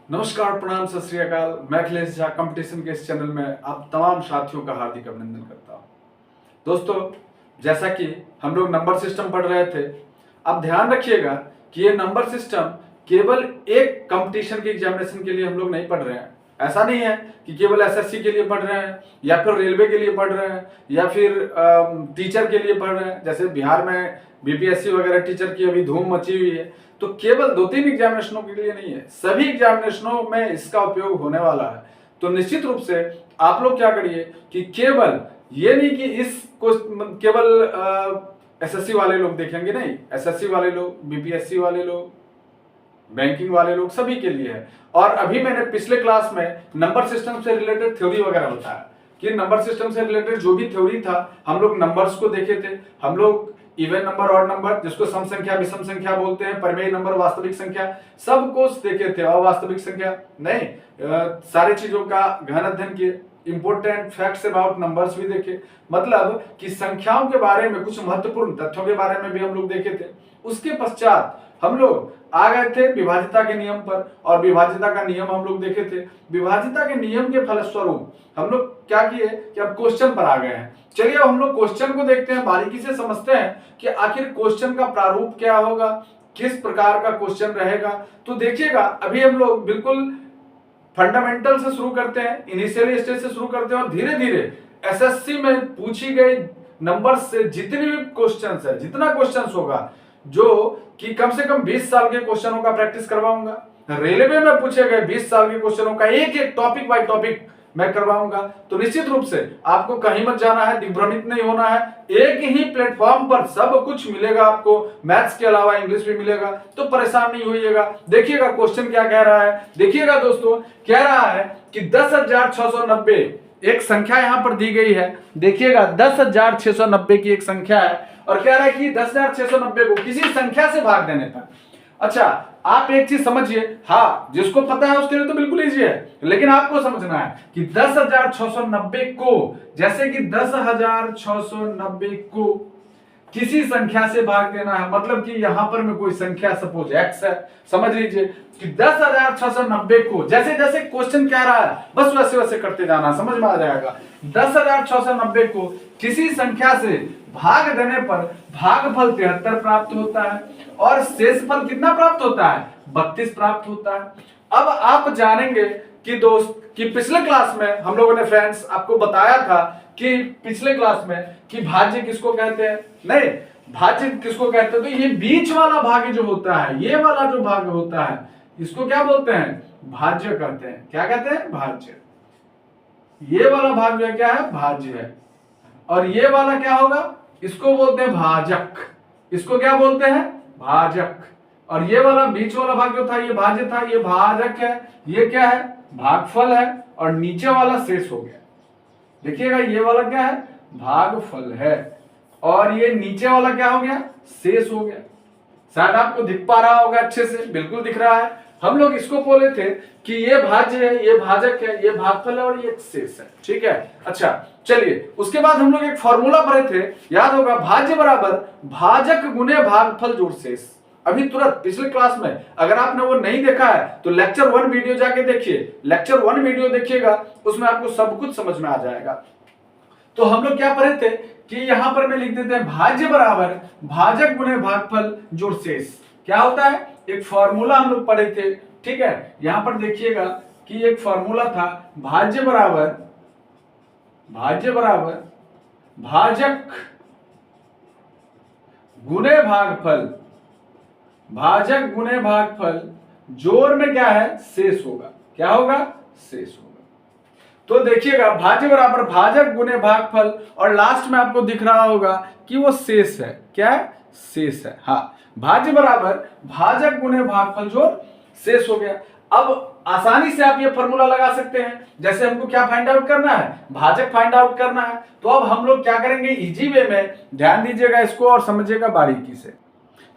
नमस्कार, प्रणाम, सत श्री अकाल। मैं अखिलेश झा कंपटीशन के इस चैनल में आप तमाम साथियों का हार्दिक अभिनंदन करता हूँ। दोस्तों, जैसा कि हम लोग नंबर सिस्टम पढ़ रहे थे, अब ध्यान रखिएगा कि ये नंबर सिस्टम केवल एक कंपटीशन के एग्जामिनेशन के लिए हम लोग नहीं पढ़ रहे हैं। ऐसा नहीं है कि केवल एसएससी के लिए पढ़ रहे हैं या फिर रेलवे के लिए पढ़ रहे हैं या फिर टीचर के लिए पढ़ रहे हैं। जैसे बिहार में बीपीएससी वगैरह टीचर की अभी धूम मची हुई है, तो केवल 2-3 एग्जामिनेशनों के लिए नहीं है, सभी एग्जामिनेशनों में इसका उपयोग होने वाला है। तो निश्चित रूप से आप लोग क्या करिए कि केवल ये नहीं कि इसको केवल एसएससी वाले लोग देखेंगे, नहीं, एसएससी वाले लोग, बीपीएससी वाले लोग, बैंकिंग वाले लोग, सभी के लिए है। और अभी मैंने पिछले क्लास में नंबर सिस्टम से रिलेटेड थ्योरी वगैरह बताया कि नंबर सिस्टम से रिलेटेड जो भी थ्योरी था, हम लोग नंबर्स को देखे थे। हम लोग इवन नंबर, ऑड नंबर, जिसको सम संख्या, विषम संख्या बोलते हैं, परिमेय नंबर, वास्तविक संख्या, सब कुछ देखे थे। अवास्तविक संख्या नहीं, सारी चीजों का गहन अध्ययन किए। इंपोर्टेंट फैक्ट्स अबाउट नंबर्स भी देखे, मतलब कि संख्याओं के बारे में कुछ महत्वपूर्ण तथ्यों के बारे में भी हम लोग देखे थे। उसके पश्चात हम लोग आ गए थे विभाज्यता के नियम पर, और विभाज्यता का नियम हम लोग देखे थे। विभाज्यता के नियम के फलस्वरूप हम लोग क्या किए कि अब क्वेश्चन पर आ गए हैं। चलिए अब हम लोग क्वेश्चन को देखते हैं, बारीकी से समझते हैं कि आखिर क्वेश्चन का प्रारूप क्या होगा, किस प्रकार का क्वेश्चन रहेगा। तो देखिएगा, अभी हम लोग बिल्कुल फंडामेंटल से शुरू करते हैं, इनिशियल स्टेज से शुरू करते हैं, और धीरे धीरे एसएससी में पूछी गई नंबर से जितने भी क्वेश्चन है, जितना क्वेश्चन होगा, जो कि कम से कम 20 साल के क्वेश्चनों का प्रैक्टिस करवाऊंगा। रेलवे में पूछे गए 20 साल के क्वेश्चनों का एक एक टॉपिक बाय टॉपिक मैं करवाऊंगा। तो निश्चित रूप से आपको कहीं मत जाना है, दिग्भ्रमित नहीं होना है, एक ही प्लेटफॉर्म पर सब कुछ मिलेगा आपको। मैथ्स के अलावा इंग्लिश भी मिलेगा, तो परेशान नहीं होइएगा। देखिएगा क्वेश्चन क्या कह रहा है। देखिएगा दोस्तों, कह रहा है कि 10,690 एक संख्या यहां पर दी गई है। देखिएगा 10,690 की एक संख्या है, और कह रहा है कि 10,690 को किसी संख्या से भाग देने पर। अच्छा, आप एक चीज समझिए, हाँ, जिसको पता है उसके लिए तो बिल्कुल इजी है, लेकिन आपको समझना है कि 10,690 को, जैसे कि 10,690 को किसी संख्या से भाग देना है, मतलब कि यहां पर मैं कोई संख्या सपोज x है, समझ लीजिए कि 10,690 को जैसे जैसे क्वेश्चन कह रहा है बस वैसे वैसे करते जाना, समझ में आ जाएगा। 10,690 को किसी संख्या से भाग देने पर भागफल 73 प्राप्त होता है, और शेषफल कितना प्राप्त होता है? 32 प्राप्त होता है। अब आप जानेंगे कि दोस्त, कि पिछले क्लास में हम लोगों ने फ्रेंड्स आपको बताया था कि पिछले क्लास में कि भाज्य किसको कहते हैं, नहीं, भाज्य किसको कहते हैं, तो ये बीच वाला भाग जो होता है, ये वाला जो भाग होता है, इसको क्या बोलते हैं? भाज्य कहते हैं। क्या कहते हैं? भाज्य। ये वाला भाग जो है क्या है? भाज्य है। और ये वाला क्या होगा? इसको बोलते हैं भाजक। इसको क्या बोलते हैं? भाजक। और ये वाला बीच वाला भाग जो था, ये भाज्य था, ये भाजक है। ये क्या है? भागफल है। और नीचे वाला शेष हो गया। देखिएगा, ये वाला क्या है? भागफल है। और ये नीचे वाला क्या हो गया? शेष हो गया। शायद आपको दिख पा रहा होगा अच्छे से, बिल्कुल दिख रहा है। हम लोग इसको बोले थे कि ये भाज्य है, ये भाजक है, ये भागफल है, और ये शेष है। ठीक है। अच्छा, चलिए उसके बाद हम लोग एक फॉर्मूला पढ़े थे, याद होगा, भाज्य बराबर भाजक गुने भागफल जोड़ शेष। अभी तुरंत पिछले क्लास में, अगर आपने वो नहीं देखा है तो लेक्चर 1 वीडियो जाके देखिए। लेक्चर 1 वीडियो देखिएगा, उसमें आपको सब कुछ समझ में आ जाएगा। तो हम लोग क्या पढ़े थे कि यहां पर मैं लिख देते हैं भाज्य बराबर भाजक गुने भागफल जोड़ शेष। क्या होता है? एक फॉर्मूला हम लोग पढ़े थे। ठीक है, यहां पर देखिएगा कि एक फॉर्मूला था, भाज्य बराबर भाजक गुने भागफल, भाजक गुने भागफल जोड़ में क्या है? शेष होगा। क्या होगा? शेष होगा। तो देखिएगा, भाज्य बराबर भाजक गुने भागफल, और लास्ट में आपको दिख रहा होगा कि वो शेष है। क्या है? शेष है। हाँ, भाज्य बराबर भाजक गुने भागफल जोड़ शेष हो गया। अब आसानी से आप ये फॉर्मूला लगा सकते हैं। जैसे हमको क्या फाइंड आउट करना है? भाजक फाइंड आउट करना है। तो अब हम लोग क्या करेंगे? इजी वे में, ध्यान दीजिएगा इसको और समझिएगा बारीकी से।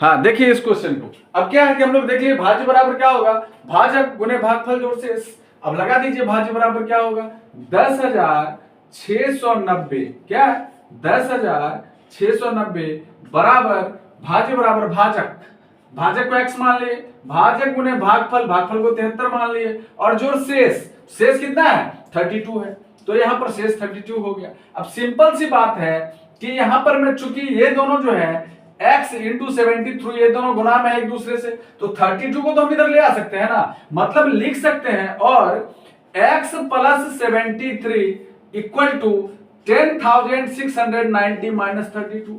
हाँ, देखिए इस क्वेश्चन को। अब क्या है कि हम लोग देख लिए भाज्य बराबर क्या होगा? भाजक गुने भागफल जोड़ शेष। अब लगा दीजिए भाज्य बराबर क्या होगा? 10,690। क्या है? 10,690 बराबर भाज्य बराबर भाजक भाजक को x मान लिए, भाजक गुने भागफल, भागफल को 73 मान लिए, और जो शेष कितना है 32 है, तो यहां पर शेष 32 हो गया। अब सिंपल सी बात है कि यहां पर मैं चूंकि ये दोनों जो है x इंटू 73 ये दोनों गुना में एक दूसरे से, तो 32 को तो हम इधर ले आ सकते हैं ना, मतलब लिख सकते हैं और x plus 73 equal to 10,690 minus 32,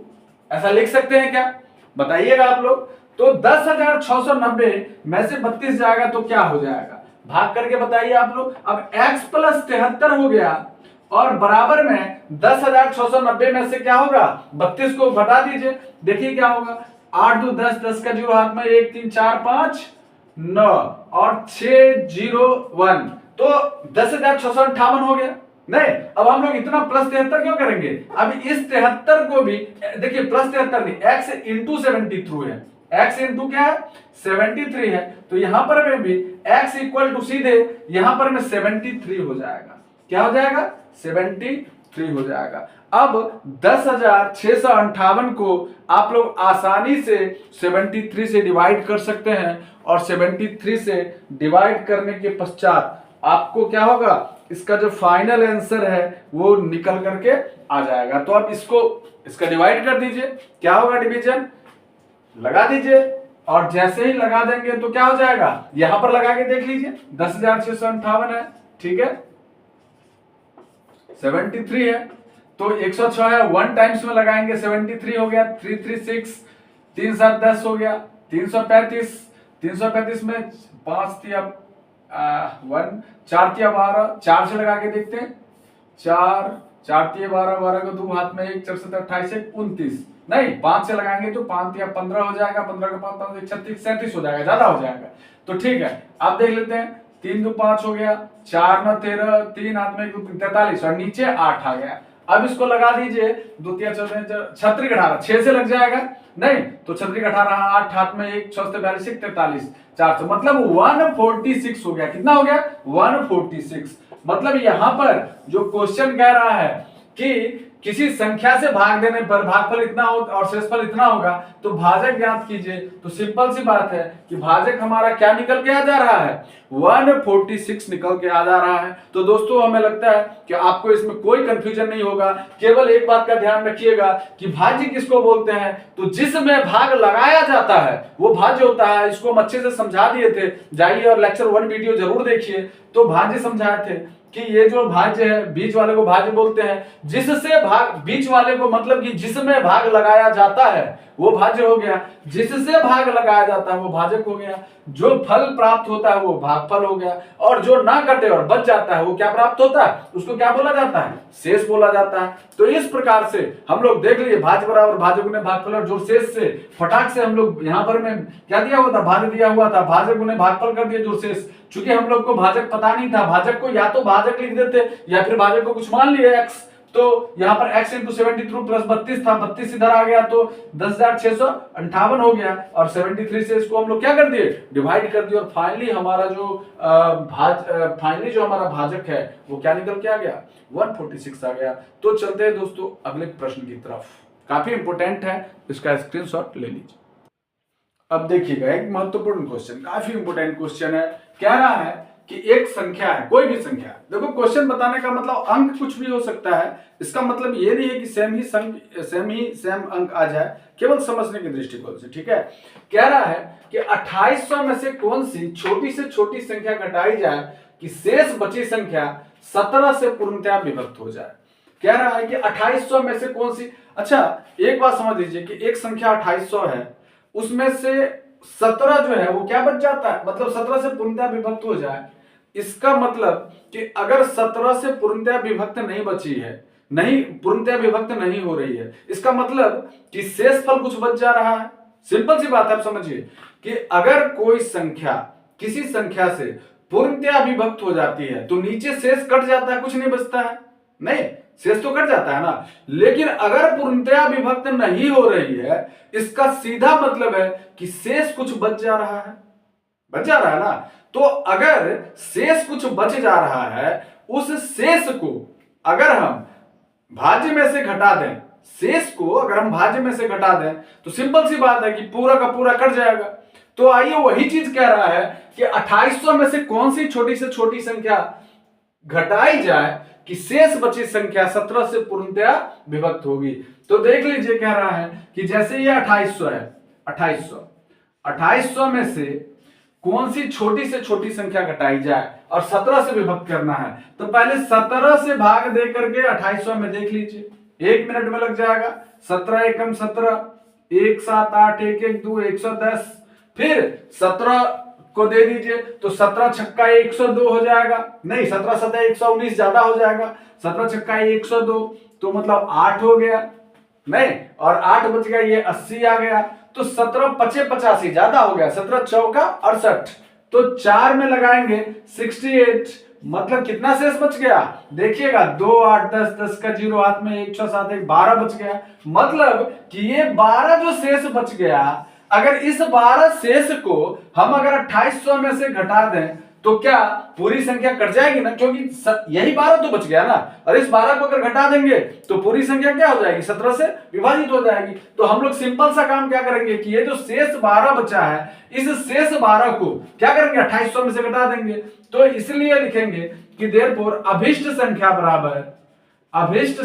ऐसा लिख सकते हैं क्या, बताइएगा आप लोग। तो 10,690 में से 32 जाएगा तो क्या हो जाएगा, भाग करके बताइए आप लोग। अब x प्लस 73 हो गया और बराबर में 10,690 में से क्या होगा 32 को घटा दीजिए, देखिए क्या होगा, 8 2 10, 10 का 0 हाथ में, 1 3 4 5 9 और 6 0 1, तो 10,658 हो गया। नहीं, अब हम लोग इतना प्लस 73 क्यों करेंगे, अब इस 73 को भी देखिए, प्लस 73 नहीं, x इंटू 73 है, x इंटू क्या है 73 है, तो यहां पर में भी x इक्वल टू सीधे यहां पर में 73 हो जाएगा, क्या हो जाएगा 73 हो जाएगा। अब 10,658 को आप लोग आसानी से 73 से डिवाइड कर सकते हैं, और 73 से डिवाइड करने के पश्चात आपको क्या होगा, इसका जो फाइनल आंसर है वो निकल करके आ जाएगा। तो अब इसका डिवाइड कर दीजिए, क्या होगा डिवीजन लगा दीजिए, और जैसे ही लगा देंगे तो क्या हो जाएगा, यहां पर लगा के देख लीजिए, 10,658 है, ठीक है, 73 है, तो 106 है, 1 टाइम्स में लगाएंगे 73 हो गया, 336, 3 7 10 हो गया, 335 में 5 तिया 1, 4 तिया 12, 4 से लगा के देखते हैं, 4 तिया 12, 12 को 2 हाथ में 1, 4 7 28 29, नहीं 5 से लगाएंगे तो 5 तिया 15 हो जाएगा, 15 के 5 5 36 37 हो जाएगा, ज्यादा हो जाएगा, तो ठीक है। आप देख लेते हैं, 3 2 5 हो गया, 4 9 13, 3 हाथ में 1 2 3 43 और नीचे 8 आ गया। अब इसको लगा दीजिए, 2 3 14 36 18, 6 से लग जाएगा, नहीं तो 36 18 8 हाथ में 1 6 42 43 400, मतलब 146 हो गया, कितना हो गया 146। मतलब यहां पर जो क्वेश्चन कह रहा है कि किसी संख्या से भाग देने पर भागफल इतना हो और शेषफल इतना होगा, तो भाजक ज्ञात कीजिए, तो सिंपल सी बात है कि भाजक हमारा क्या निकल के आ जा रहा है 146 निकल के आ जा रहा है। तो दोस्तों हमें लगता है कि आपको इसमें कोई कंफ्यूजन नहीं होगा, केवल एक बात का ध्यान रखिएगा कि भाज्य किसको बोलते हैं, तो जिसमें भाग लगाया जाता है वो भाज्य होता है। इसको हम अच्छे से समझा दिए थे, जाइए और लेक्चर 1 वीडियो जरूर देखिए, तो भाज्य समझाए थे कि ये जो भाज्य है बीच वाले को भाज्य बोलते हैं, जिससे भाग बीच वाले को मतलब कि जिसमें भाग लगाया जाता है वो भाज्य हो गया, जिससे भाग लगाया जाता है वो भाजक हो गया, जो फल प्राप्त होता है वो भागफल हो गया, और जो ना कटे और बच जाता है वो क्या प्राप्त होता है, उसको क्या बोला जाता है शेष बोला जाता है। तो इस प्रकार से हम लोग देख लिए भाज्य बराबर भाजक गुने भागफल, और जो शेष से फटाक से हम लोग यहाँ पर में क्या दिया हुआ था, भाज्य दिया हुआ था, भाजक गुने भागफल कर दिया जो शेष, चूंकि हम लोग को भाजक पता नहीं था, भाजक को या तो भाजक लिख देते या फिर भाजक को कुछ मान लिए x, तो यहाँ पर x इंटू 73 प्लस 32 था, 32 इधर आ गया तो 10,658 हो गया, और 73 से इसको हम लोग क्या कर दिए डिवाइड कर दिए, और फाइनली हमारा जो हमारा भाजक है वो क्या निकल के आ गया 146 आ गया। तो चलते हैं दोस्तों अगले प्रश्न की तरफ, काफी इंपोर्टेंट है, इसका स्क्रीनशॉट ले लीजिए। अब देखिएगा एक महत्वपूर्ण क्वेश्चन, काफी इंपोर्टेंट क्वेश्चन है, कह रहा है कि एक संख्या है, कोई भी संख्या, देखो क्वेश्चन बताने का मतलब अंक कुछ भी हो सकता है, इसका मतलब ये नहीं है कि सेम अंक आ जाए, केवल समझने के दृष्टिकोण से, ठीक है। कह रहा है कि 2800 में से कौन सी छोटी से छोटी संख्या घटाई जाए कि शेष बची संख्या 17 से पूर्णतया विभक्त हो जाए। कह रहा है कि 2800 में से कौन सी, अच्छा एक बात समझ लीजिए कि एक संख्या 2800 है, उसमें से 17 जो है वो क्या बच जाता है, मतलब 17 से पूर्णतया विभक्त हो जाए, इसका मतलब कि अगर 17 से पूर्णतया विभक्त नहीं बची है, नहीं पूर्णतया विभक्त नहीं हो रही है, इसका मतलब कि शेषफल कुछ बच जा रहा है। सिंपल सी बात है, आप समझिए कि अगर कोई संख्या किसी संख्या से पूर्णतया विभक्त हो जाती है तो नीचे शेष कट जाता है, कुछ नहीं बचता है, नहीं शेष तो कट जाता है ना, लेकिन अगर पूर्णतया विभक्त नहीं हो रही है, इसका सीधा मतलब है कि शेष कुछ बच जा रहा है, बच जा रहा है ना। तो अगर शेष कुछ बच जा रहा है, उस शेष को अगर हम भाज्य में से घटा दें, शेष को अगर हम भाज्य में से घटा दें तो सिंपल सी बात है कि पूरा का पूरा कट जाएगा। तो आइए वही चीज कह रहा है कि 2800 में से कौन सी छोटी से छोटी संख्या घटाई जाए कि शेष बची संख्या 17 से पूर्णतया विभक्त होगी। तो देख लीजिए कह रहा है कि जैसे ये 2800 है, 2800 में से कौन सी छोटी से छोटी संख्या घटाई जाए और 17 से विभक्त करना है। तो पहले 17 से भाग दे करके 2800 में देख लीजिए, 1 मिनट में लग जाएगा। 17 एकम 17, 1 7 8 1 1 2 110, फिर 17 को दे दीजिए तो 17 छक्का 102 हो जाएगा, नहीं 17 7 119 ज्यादा हो जाएगा, 17 छक्का 102 तो मतलब 8 हो गया, नहीं और 8 बच गया, ये 80 आ गया, तो 17 पचे 85 ज्यादा हो गया, 17 चौका 68, तो 4 में लगाएंगे 68, मतलब कितना शेष बच गया देखिएगा, 2 8 10 10 का 0 हाथ में 1 6 7 1 12 बच गया। मतलब कि ये 12 जो शेष बच गया, अगर इस 12 शेष को हम अगर 2800 में से घटा दें तो क्या पूरी संख्या कट जाएगी ना, क्योंकि यही 12 तो बच गया ना, और इस 12 को अगर घटा देंगे तो पूरी संख्या क्या हो जाएगी, 17 से विभाजित हो जाएगी। तो हम लोग सिंपल सा काम क्या करेंगे कि ये जो शेष 12 बचा है, इस शेष 12 को क्या करेंगे 2800 में से घटा देंगे। तो इसलिए लिखेंगे कि देयरफॉर अभिष्ट संख्या बराबर अभिष्ट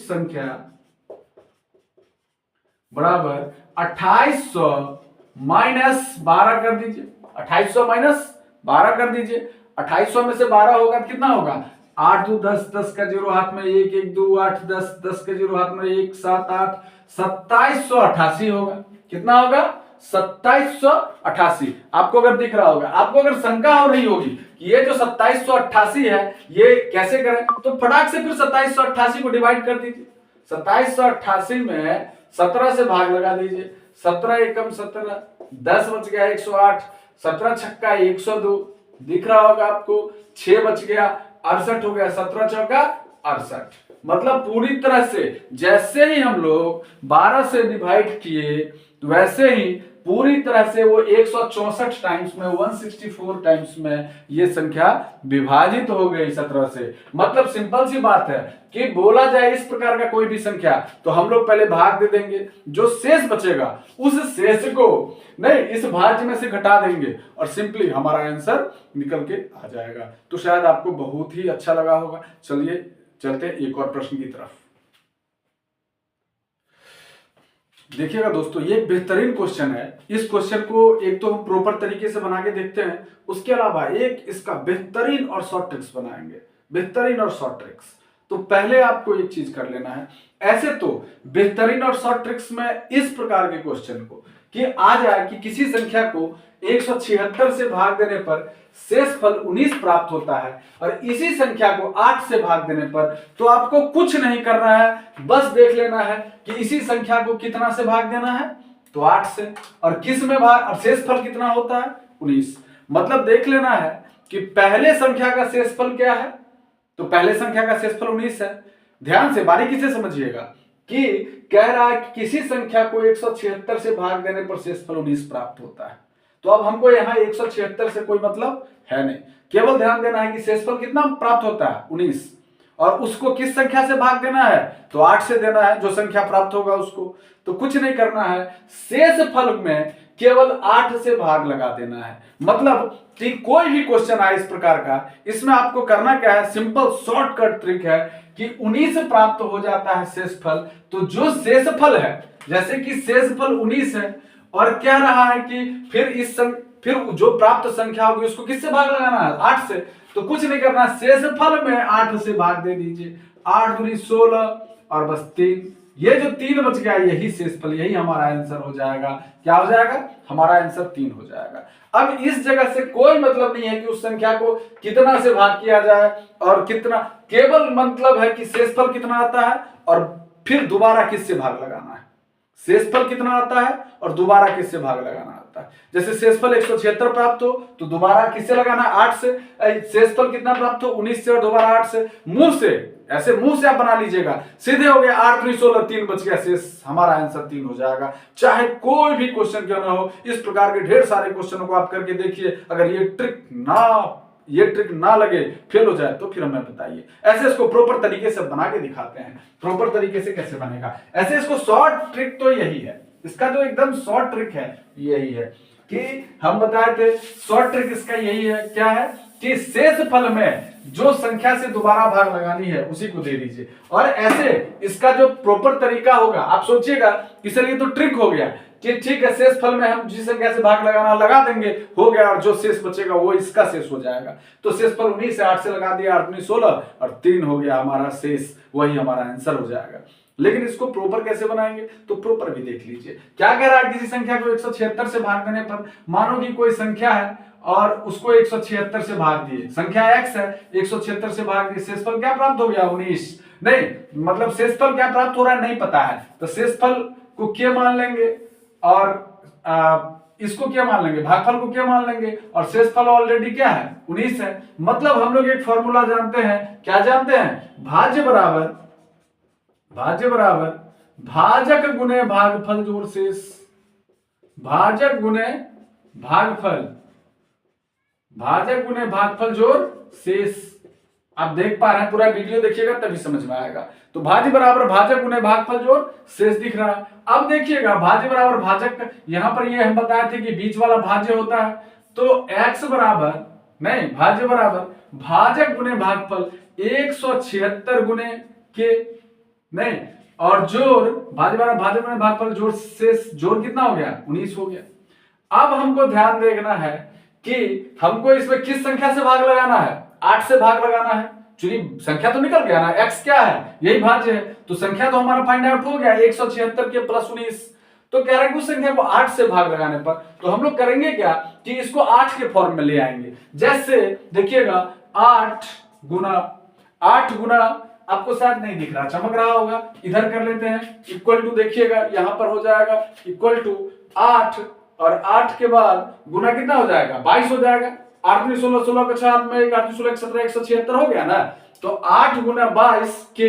संख्या बराबर 2800 माइनस 12 कर दीजिए, 2800 माइनस 12 कर दीजिए। 2800 में से 12 होगा तो कितना होगा, 8 2 10 10 का 0 हाथ में 1 1 2 8 10 10 का 0 हाथ में 1 7 8 2788 होगा। कितना होगा 2788। आपको अगर दिख रहा होगा, आपको अगर शंका हो रही होगी कि ये जो 2788 है ये कैसे करें, तो फटाक से फिर 2788 को डिवाइड कर दीजिए। 2788 में 17 से भाग लगा दीजिए, 17 एकम 17, 10 बच गया 108, 17 छक्का 102, दिख रहा होगा आपको, 6 बच गया 68 हो गया, 17 चौका 68। मतलब पूरी तरह से जैसे ही हम लोग 12 से डिवाइड किए वैसे ही पूरी तरह से वो 164 टाइम्स में 164 टाइम्स में ये संख्या विभाजित हो गई 17 से। मतलब सिंपल सी बात है कि बोला जाए इस प्रकार का कोई भी संख्या तो हम लोग पहले भाग दे देंगे, जो शेष बचेगा उस शेष को नहीं इस भाज्य में से घटा देंगे और सिंपली हमारा आंसर निकल के आ जाएगा। तो शायद आपको बहुत ही अच्छा लगा होगा। चलिए चलते एक और प्रश्न की तरफ। देखिएगा दोस्तों, ये बेहतरीन क्वेश्चन है। इस क्वेश्चन को एक तो हम प्रॉपर तरीके से बना के देखते हैं, उसके अलावा एक इसका बेहतरीन और शॉर्ट ट्रिक्स बनाएंगे, बेहतरीन और शॉर्ट ट्रिक्स। तो पहले आपको एक चीज कर लेना है, ऐसे तो बेहतरीन और शॉर्ट ट्रिक्स में इस प्रकार के क्वेश्चन को कि आ जाए कि किसी संख्या को 176 से भाग देने पर शेषफल 19 प्राप्त होता है और इसी संख्या को 8 से भाग देने पर, तो आपको कुछ नहीं करना है, बस देख लेना है कि इसी संख्या को कितना से भाग देना है, तो 8 से, और किस में भाग, और शेषफल कितना होता है 19। मतलब देख लेना है कि पहले संख्या का शेषफल क्या है, तो पहले संख्या का शेषफल 19 है। ध्यान से बारीकी से समझिएगा कि कह रहा है कि किसी संख्या को 176 से भाग देने पर शेषफल 19 प्राप्त होता है। तो अब हमको यहाँ 176 से कोई मतलब है नहीं, केवल ध्यान देना है कि शेषफल कितना प्राप्त होता है 19, और उसको किस संख्या से भाग देना है, तो 8 से देना है, जो संख्या प्राप्त होगा उसको। तो कुछ नहीं करना है, शेषफल में केवल 8 से भाग लगा देना है। मतलब कि कोई भी क्वेश्चन आए इस प्रकार का, इसमें आपको करना क्या है, सिंपल शॉर्टकट ट्रिक है कि 19 प्राप्त हो जाता है शेषफल। तो जो शेषफल है, जैसे कि शेषफल 19 है और कह रहा है कि फिर जो प्राप्त संख्या होगी उसको किससे भाग लगाना है, 8 से। तो कुछ नहीं करना, शेषफल में 8 से भाग दे दीजिए, 8 दूनी 16 और बस 3, ये जो 3 बच गया यही शेषफल, यही हमारा आंसर हो जाएगा। क्या हो जाएगा, हमारा आंसर 3 हो जाएगा। अब इस जगह से कोई मतलब नहीं है कि उस संख्या को कितना से भाग किया जाए और कितना, केवल मतलब है कि शेषफल कितना आता है और फिर दोबारा किससे भाग लगाना है, शेषफल कितना आता है और दोबारा किससे भाग लगाना आता है। जैसे शेषफल 176 प्राप्त हो तो दोबारा किससे लगाना है, 8 से। शेषफल कितना प्राप्त हो, 19 से और दोबारा 8 से। मुंह से, ऐसे मुंह से आप बना लीजिएगा, सीधे हो गया 8 3 16, 3 बच गया शेष, हमारा आंसर 3 हो जाएगा। चाहे कोई भी क्वेश्चन क्यों ना हो, इस प्रकार के ढेर सारे क्वेश्चनों को आप करके देखिए। अगर ये ट्रिक ना लगे, फेल हो जाए, तो फिर हमें बताइए। ऐसे इसको प्रॉपर तरीके से बना के दिखाते हैं। प्रॉपर तरीके से कैसे बनेगा, ऐसे इसको शॉर्ट ट्रिक तो यही है। इसका जो एकदम शॉर्ट ट्रिक है यही है कि हम बताए थे, शॉर्ट ट्रिक इसका यही है, क्या है कि शेष फल में जो संख्या से दोबारा भाग लगानी है उसी को दे दीजिए। और ऐसे इसका जो प्रॉपर तरीका होगा, आप सोचिएगा कि सर ये तो ट्रिक हो गया कि ठीक है शेष फल में हम जिस संख्या से भाग लगाना लगा देंगे, हो गया, और जो शेष बचेगा वो इसका शेष हो जाएगा। तो शेष फल 19 है, 8 से लगा दिया, 8 19 16 और 3 हो गया हमारा शेष, वही हमारा आंसर हो जाएगा। लेकिन इसको प्रॉपर कैसे बनाएंगे, तो प्रॉपर भी देख लीजिए। क्या कह रहा है, किसी संख्या को 176 से भाग देने पर, मानो कि कोई संख्या है और उसको 176 से भाग दिए, संख्या x है, 176 से भाग दिए, शेषफल क्या प्राप्त हो गया 19। नहीं, मतलब शेषफल क्या प्राप्त हो रहा है नहीं पता है, तो शेषफल को क्या मान लेंगे और इसको क्या मान लेंगे, भागफल को क्या मान लेंगे, और शेषफल ऑलरेडी क्या है 19 है। मतलब हम लोग एक फॉर्मूला जानते हैं, क्या जानते हैं, भाज्य बराबर भाजक गुने भागफल जोड़ शेष, भाजक गुने भागफल जोड़ शेष। आप देख पा रहे हैं, पूरा वीडियो देखिएगा तभी समझ में आएगा। तो भाज्य बराबर भाजक गुने भागफल जोड़ शेष दिख रहा है। अब देखिएगा भाज्य बराबर भाजक, यहां पर ये हम बताए थे कि बीच वाला भाज्य होता है, तो x बराबर नहीं, भाज्य बराबर भाजक गुने भागफल 176 गुने के नहीं, और जोड़ भाज्य बराबर भाजक गुने भागफल जोड़ शेष, जोड़ कितना हो गया 19 हो गया। अब हमको ध्यान देखना है कि हमको इसमें किस संख्या से भाग लगाना है, 8 से भाग लगाना है, चूंकि संख्या तो निकल गया ना, x क्या है यही भाज्य है, तो संख्या तो हमारा फाइंड आउट हो गया 176 के प्लस 19। तो कह रहे हैं उस संख्या को 8 से भाग लगाने पर, तो हम लोग करेंगे क्या कि इसको 8 के फॉर्म में ले आएंगे। जैसे देखिएगा 8 गुना, आपको शायद नहीं दिख रहा, चमक रहा होगा, इधर कर लेते हैं, इक्वल टू, देखिएगा यहां पर हो जाएगा इक्वल टू 8, और 8 के बाद गुना कितना हो जाएगा 22 हो जाएगा, 8 में 16, 16 का 6 में 1, 8 16 17 176 हो गया ना। तो 8 गुना 22 के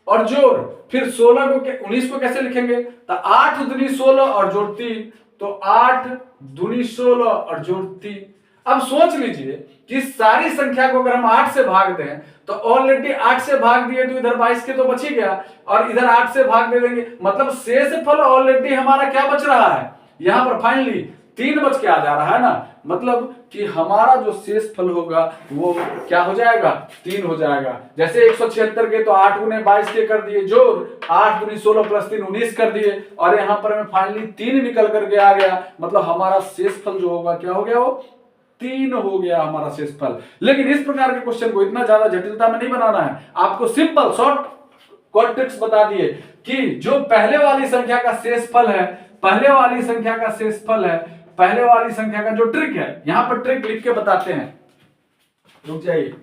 और जोड़, फिर 16 को 19 को कैसे लिखेंगे, तो 8 दूनी 16 और जोड़ 3, तो 8 दूनी 16 और जोड़ 3। अब सोच लीजिए कि सारी संख्या को अगर हम 8 से भाग दें, तो ऑलरेडी 8 से भाग दिए तो इधर 22 के तो बच ही गया, और इधर 8 से भाग दे देंगे, मतलब शेष फल ऑलरेडी हमारा क्या बच रहा है, यहां पर फाइनली 3 बच के आ जा रहा है ना, मतलब कि हमारा जो शेष फल होगा वो क्या हो जाएगा 3 हो जाएगा। जैसे 176 के तो 8 गुने 22 के कर दिए जोड़, 8 गुनी 16 प्लस 3 19 कर दिए, और यहां पर हमें फाइनली 3 निकल करके आ गया, मतलब हमारा शेष फल जो होगा क्या हो गया, वो 3 हो गया हमारा शेष फल। लेकिन इस प्रकार के क्वेश्चन को इतना ज्यादा जटिलता में नहीं बनाना है, आपको सिंपल शॉर्ट कट ट्रिक्स बता दिए कि जो पहले वाली संख्या का शेष फल है, पहले वाली संख्या का जो ट्रिक है, यहां पर ट्रिक लिख के बताते हैं, रुक जाइए,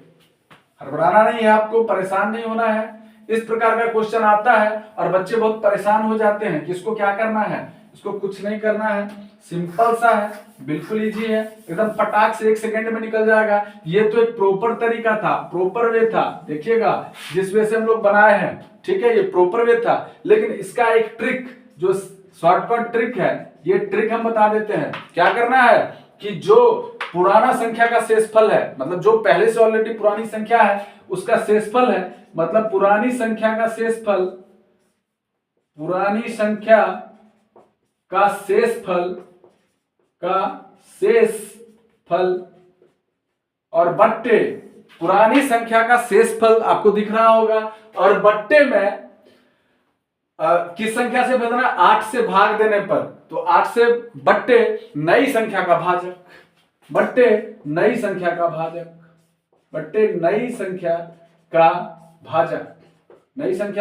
हड़बड़ाना नहीं है, आपको परेशान नहीं होना है। इस प्रकार का क्वेश्चन आता है और बच्चे बहुत परेशान हो जाते हैं कि इसको क्या करना है, इसको कुछ नहीं करना है, सिंपल सा है, बिल्कुल इजी है, एकदम फटाक से 1 सेकंड में निकल जाएगा। ये तो एक प्रॉपर तरीका था, प्रॉपर वे था, देखिएगा जिस वे से हम लोग बनाए हैं, ठीक है, ये प्रॉपर वे था। लेकिन इसका एक ट्रिक, जो शॉर्टकट ट्रिक है, ये ट्रिक हम बता देते हैं। क्या करना है कि जो पुराना संख्या का शेषफल है, मतलब जो पहले से ऑलरेडी पुरानी संख्या है उसका शेषफल है, मतलब पुरानी संख्या का शेषफल और बट्टे पुरानी संख्या का शेषफल आपको दिख रहा होगा, और बट्टे में किस संख्या से बदलना, 8 से भाग देने पर, तो 8 से बट्टे नई संख्या का भाजक, बट्टे नई संख्या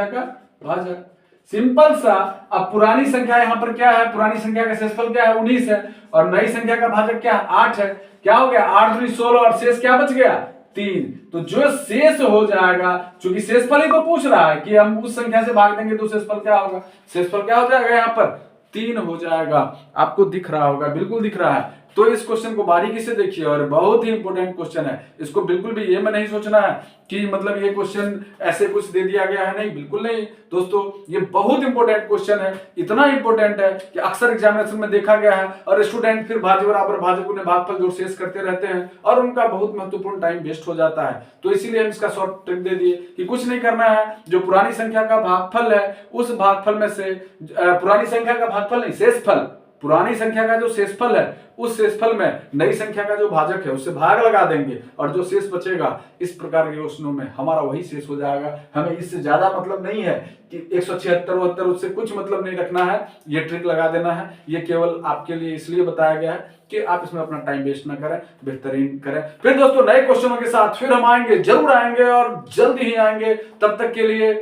का भाजक, सिंपल सा। अब पुरानी संख्या यहां पर क्या है, पुरानी संख्या का शेषफल क्या है 19 है, और नई संख्या का भाजक क्या है 8 है, क्या हो गया 8 दूनी 16 और शेष क्या बच गया 3। तो जो शेष हो जाएगा, क्योंकि शेषफल ही तो पूछ रहा है कि हम उस संख्या से भाग देंगे तो शेषफल क्या होगा, शेषफल क्या हो जाएगा यहाँ पर 3 हो जाएगा। आपको दिख रहा होगा, बिल्कुल दिख रहा है, तो इस क्वेश्चन को बारीकी से देखिए और बहुत ही इंपॉर्टेंट क्वेश्चन है। इसको बिल्कुल भी ये में नहीं सोचना है कि मतलब ये क्वेश्चन ऐसे कुछ दे दिया गया है, नहीं, बिल्कुल नहीं दोस्तों, ये बहुत इंपॉर्टेंट क्वेश्चन है। इतना इंपॉर्टेंट है कि अक्सर एग्जामिनेशन में देखा गया है और स्टूडेंट फिर भाज्य बराबर भाज्य गुणे भागफल जोड़ शेष करते रहते हैं और उनका बहुत महत्वपूर्ण टाइम वेस्ट हो जाता है। तो इसीलिए हम इसका शॉर्ट ट्रिक दे दिए कि कुछ नहीं करना है, जो पुरानी संख्या का भागफल है उस भागफल में से पुरानी संख्या का भागफल नहीं, शेषफल, पुरानी संख्या का जो शेषफल है उस शेषफल में नई संख्या का जो भाजक है उससे भाग लगा देंगे और जो शेष बचेगा इस प्रकार के क्वेश्चनों में हमारा वही शेष हो जाएगा। हमें इससे ज्यादा मतलब नहीं है कि 176 उससे कुछ मतलब नहीं रखना है, ये ट्रिक लगा देना है। ये केवल आपके लिए इसलिए बताया गया है कि आप इसमें अपना टाइम वेस्ट ना करें, बेहतरीन करें। फिर दोस्तों नए क्वेश्चनों के साथ फिर हम आएंगे, जरूर आएंगे और जल्दी ही आएंगे। तब तक के लिए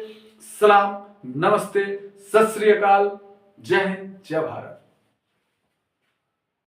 सलाम, नमस्ते, सत श्री अकाल, जय हिंद, जय भारत।